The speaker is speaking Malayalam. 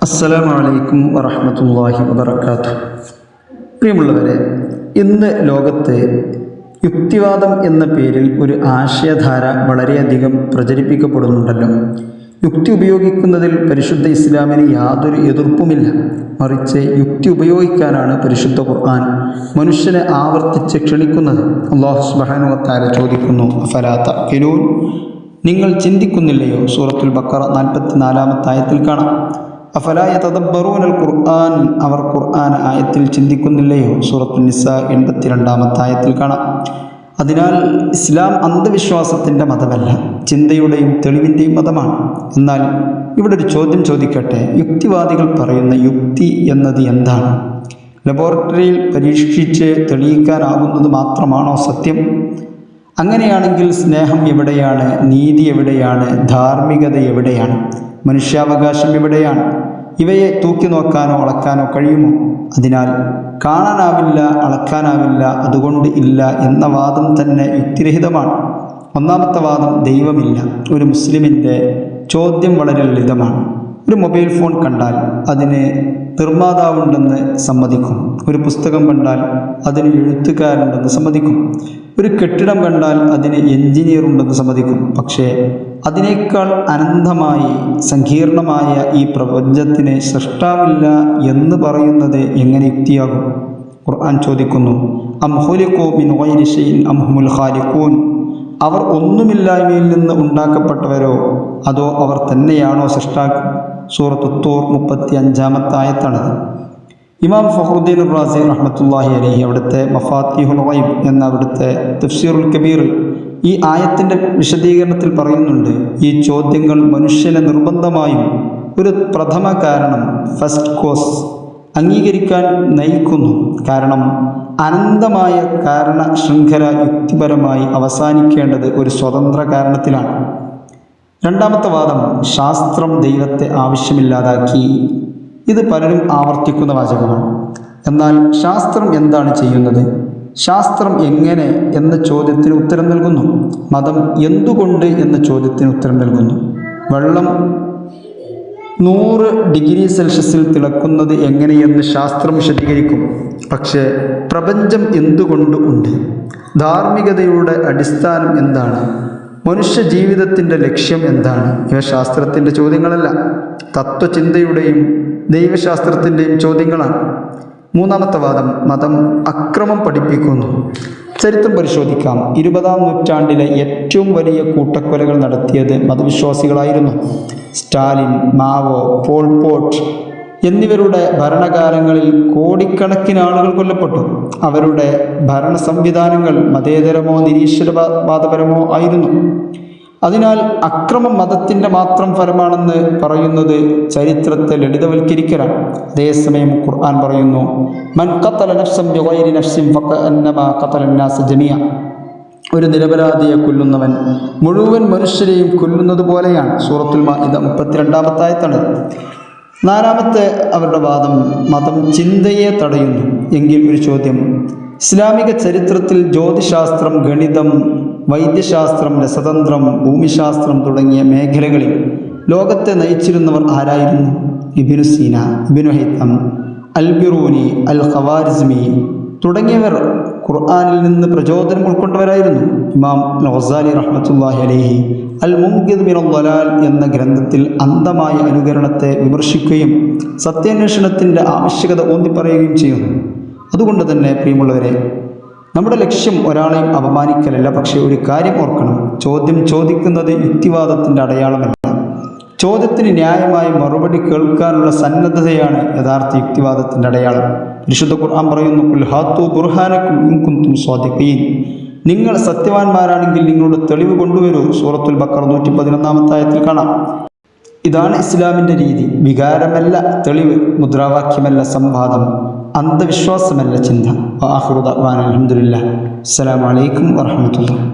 അസ്സലാമു അലൈക്കും വറഹ്മത്തുള്ളാഹി വബറകാതുഹു. പ്രിയമുള്ളവരെ, ഇന്ന് ലോകത്ത് യുക്തിവാദം എന്ന പേരിൽ ഒരു ആശയധാര വളരെയധികം പ്രചരിപ്പിക്കപ്പെടുന്നുണ്ടല്ലോ. യുക്തി ഉപയോഗിക്കുന്നതിൽ പരിശുദ്ധ ഇസ്ലാമിന് യാതൊരു എതിർപ്പുമില്ല. മറിച്ച് യുക്തി ഉപയോഗിക്കാനാണ് പരിശുദ്ധ ഖുർആൻ മനുഷ്യനെ ആവർത്തിച്ച് ക്ഷണിക്കുന്നത്. അല്ലാഹു സുബ്ഹാനഹു വ തആല ചോദിക്കുന്നു, അഫലാ തഅഖിലൂൻ, നിങ്ങൾ ചിന്തിക്കുന്നില്ലയോ? സൂറത്തുൽ ബഖറ 44-ാമത്തെ ആയത്തിൽ കാണാം. അഫലാ യതദബ്ബറൂനൽ ഖുർആൻ, അവർ ഖുർആൻ ആയത്തിൽ ചിന്തിക്കുന്നില്ലയോ? സൂറത്തുൽ നിസാ 82-ാമത്തെ ആയത്തിൽ കാണാം. അതിനാൽ ഇസ്ലാം അന്ധവിശ്വാസത്തിൻ്റെ മതമല്ല, ചിന്തയുടെയും തെളിവിൻ്റെയും മതമാണ്. എന്നാൽ ഇവിടെ ഒരു ചോദ്യം ചോദിക്കട്ടെ. യുക്തിവാദികൾ പറയുന്ന യുക്തി എന്നത് എന്താണ്? ലബോറട്ടറിയിൽ പരീക്ഷിച്ച് തെളിയിക്കാനാകുന്നത് മാത്രമാണോ സത്യം? അങ്ങനെയാണെങ്കിൽ സ്നേഹം എവിടെയാണ്? നീതി എവിടെയാണ്? ധാർമ്മികത എവിടെയാണ്? മനുഷ്യാവകാശം എവിടെയാണ്? ഇവയെ തൂക്കി നോക്കാനോ അളക്കാനോ കഴിയുമോ? അതിനാൽ കാണാനാവില്ല, അളക്കാനാവില്ല, അതുകൊണ്ട് ഇല്ല എന്ന വാദം തന്നെ യുക്തിരഹിതമാണ്. ഒന്നാമത്തെ വാദം, ദൈവമില്ല. ഒരു മുസ്ലിമിൻ്റെ ചോദ്യം വളരെ ലളിതമാണ്. ഒരു മൊബൈൽ ഫോൺ കണ്ടാൽ അതിന് നിർമ്മാതാവുണ്ടെന്ന് സമ്മതിക്കും. ഒരു പുസ്തകം കണ്ടാൽ അതിന് എഴുത്തുകാരുണ്ടെന്ന് സമ്മതിക്കും. ഒരു കെട്ടിടം കണ്ടാൽ അതിന് എഞ്ചിനീയർ ഉണ്ടെന്ന് സമ്മതിക്കും. പക്ഷേ അതിനേക്കാൾ അനന്തമായി സങ്കീർണമായ ഈ പ്രപഞ്ചത്തിന് സൃഷ്ടാവില്ല എന്ന് പറയുന്നത് എങ്ങനെ യുക്തിയാകും? ഖുർആൻ ചോദിക്കുന്നു, അം ഖുലിഖൂ മിൻ ഗൈരി ശൈഇൻ അം ഹുമുൽ ഖാലിഖൂൻ, അവർ ഒന്നുമില്ലായ്മയിൽ നിന്ന് ഉണ്ടാക്കപ്പെട്ടവരോ അതോ അവർ തന്നെയാണോ സൃഷ്ടാക്കൾ? സൂറത്തു തൂർ 35-ാമത്തെ ആയത്താണത്. ഇമാം ഫഖ്റുദ്ദീൻ റാസി റഹ്മത്തുള്ളാഹി അലൈഹി അവിടുത്തെ മഫാത്തിഹുൽ ഗൈബ് എന്ന അവിടുത്തെ തഫ്സീറുൽ കബീറിൽ ഈ ആയത്തിൻ്റെ വിശദീകരണത്തിൽ പറയുന്നുണ്ട്, ഈ ചോദ്യങ്ങൾ മനുഷ്യനെ നിർബന്ധമായും ഒരു പ്രഥമ കാരണം, ഫസ്റ്റ് കോസ്, അംഗീകരിക്കാൻ നയിക്കുന്നു. കാരണം അനന്തമായ കാരണ ശൃംഖല യുക്തിപരമായി അവസാനിക്കേണ്ടത് ഒരു സ്വതന്ത്ര കാരണത്തിലാണ്. രണ്ടാമത്തെ വാദം, ശാസ്ത്രം ദൈവത്തെ ആവശ്യമില്ലാതാക്കി. ഇത് പലരും ആവർത്തിക്കുന്ന വാചകമാണ്. എന്നാൽ ശാസ്ത്രം എന്താണ് ചെയ്യുന്നത്? ശാസ്ത്രം എങ്ങനെ എന്ന ചോദ്യത്തിന് ഉത്തരം നൽകുന്നു. മതം എന്തുകൊണ്ട് എന്ന ചോദ്യത്തിന് ഉത്തരം നൽകുന്നു. വെള്ളം 100 ഡിഗ്രി സെൽഷ്യസിൽ തിളക്കുന്നത് എങ്ങനെയെന്ന് ശാസ്ത്രം വിശദീകരിക്കും. പക്ഷേ പ്രപഞ്ചം എന്തുകൊണ്ട് ഉണ്ട്? ധാർമ്മികതയുടെ അടിസ്ഥാനം എന്താണ്? മനുഷ്യ ജീവിതത്തിൻ്റെ ലക്ഷ്യം എന്താണ്? ഇവ ശാസ്ത്രത്തിൻ്റെ ചോദ്യങ്ങളല്ല, തത്വചിന്തയുടെയും ദൈവശാസ്ത്രത്തിൻ്റെയും ചോദ്യങ്ങളാണ്. മൂന്നാമത്തെ വാദം, മതം അക്രമം പഠിപ്പിക്കുന്നു. ചരിത്രം പരിശോധിക്കാം. 20-ാം നൂറ്റാണ്ടിലെ ഏറ്റവും വലിയ കൂട്ടക്കൊലകൾ നടത്തിയത് മതവിശ്വാസികളായിരുന്നു. സ്റ്റാലിൻ, മാവോ, പോൾ പോട്ട് എന്നിവരുടെ ഭരണകാലങ്ങളിൽ കോടിക്കണക്കിന് ആളുകൾ കൊല്ലപ്പെട്ടു. അവരുടെ ഭരണ സംവിധാനങ്ങൾ മതേതരമോ നിരീശ്വരവാദപരമോ ആയിരുന്നു. അതിനാൽ അക്രമം മതത്തിൻ്റെ മാത്രം ഫലമാണെന്ന് പറയുന്നത് ചരിത്രത്തെ ലളിതവൽക്കരിക്കലാണ്. അതേസമയം ഖുർആൻ പറയുന്നു, മൻ ഖതല നഫ്സൻ ബിഗൈരി നഫ്സിൻ ഫകഅന്നമാ ഖതല അന്നാസ ജമീഅ, ഒരു നിരപരാധിയെ കൊല്ലുന്നവൻ മുഴുവൻ മനുഷ്യരെയും കൊല്ലുന്നത് പോലെയാണ്. സൂറത്തുൽ മാഇദ 32-ാമത്തെ ആയത്താണ്. നാലാമത്തെ അവരുടെ വാദം, മതം ചിന്തയെ തടയുന്നു. എങ്കിൽ ഒരു ചോദ്യം, ഇസ്ലാമിക ചരിത്രത്തിൽ ജ്യോതിശാസ്ത്രം, ഗണിതം, വൈദ്യശാസ്ത്രം, രസതന്ത്രം, ഭൂമിശാസ്ത്രം തുടങ്ങിയ മേഖലകളിൽ ലോകത്തെ നയിച്ചിരുന്നവർ ആരായിരുന്നു? ഇബ്നു സീന, ഇബ്നു ഹൈതം, അൽ ബിറൂനി, അൽ ഖവാരിസ്മി തുടങ്ങിയവർ ഖുർആനിൽ നിന്ന് പ്രചോദനം ഉൾക്കൊണ്ടവരായിരുന്നു. ഇമാം ഗസാലി റഹ്മത്തുള്ളാഹി അലൈഹി അൽ മുൻഖിദ് മിനൽ ളലാൽ എന്ന ഗ്രന്ഥത്തിൽ അന്ധമായ അനുകരണത്തെ വിമർശിക്കുകയും സത്യാന്വേഷണത്തിൻ്റെ ആവശ്യകത ഊന്നിപ്പറയുകയും ചെയ്യുന്നു. അതുകൊണ്ട് തന്നെ പ്രിയമുള്ളവരെ, നമ്മുടെ ലക്ഷ്യം ഒരാളെയും അപമാനിക്കലല്ല. പക്ഷേ ഒരു കാര്യം ഓർക്കണം, ചോദ്യം ചോദിക്കുന്നത് യുക്തിവാദത്തിൻ്റെ അടയാളമല്ല. ചോദ്യത്തിന് ന്യായമായി മറുപടി കേൾക്കാനുള്ള സന്നദ്ധതയാണ് യഥാർത്ഥ യുക്തിവാദത്തിൻ്റെ അടയാളം. പരിശുദ്ധ ഖുർആൻ പറയുന്നു, ഖുൽ ഹാത്തു ബുർഹാനക്കും ഇൻ കുൻതും സ്വാദിഖീൻ, നിങ്ങൾ സത്യവാന്മാരാണെങ്കിൽ നിങ്ങളുടെ തെളിവ് കൊണ്ടുവരൂ. സൂറത്തുൽ ബഖറ 111-ാമത്തെ ആയത്തിൽ കാണാം. ഇതാണ് ഇസ്ലാമിൻ്റെ രീതി. വികാരമല്ല തെളിവ്, മുദ്രാവാക്യമല്ല സംവാദം, അന്ധവിശ്വാസമല്ല ചിന്ത. ആഖിറു ദഅ്വാനാ അൽഹംദുലില്ലാഹ്. അസ്സലാമു അലൈക്കും വറഹ്മത്തുള്ളാഹി.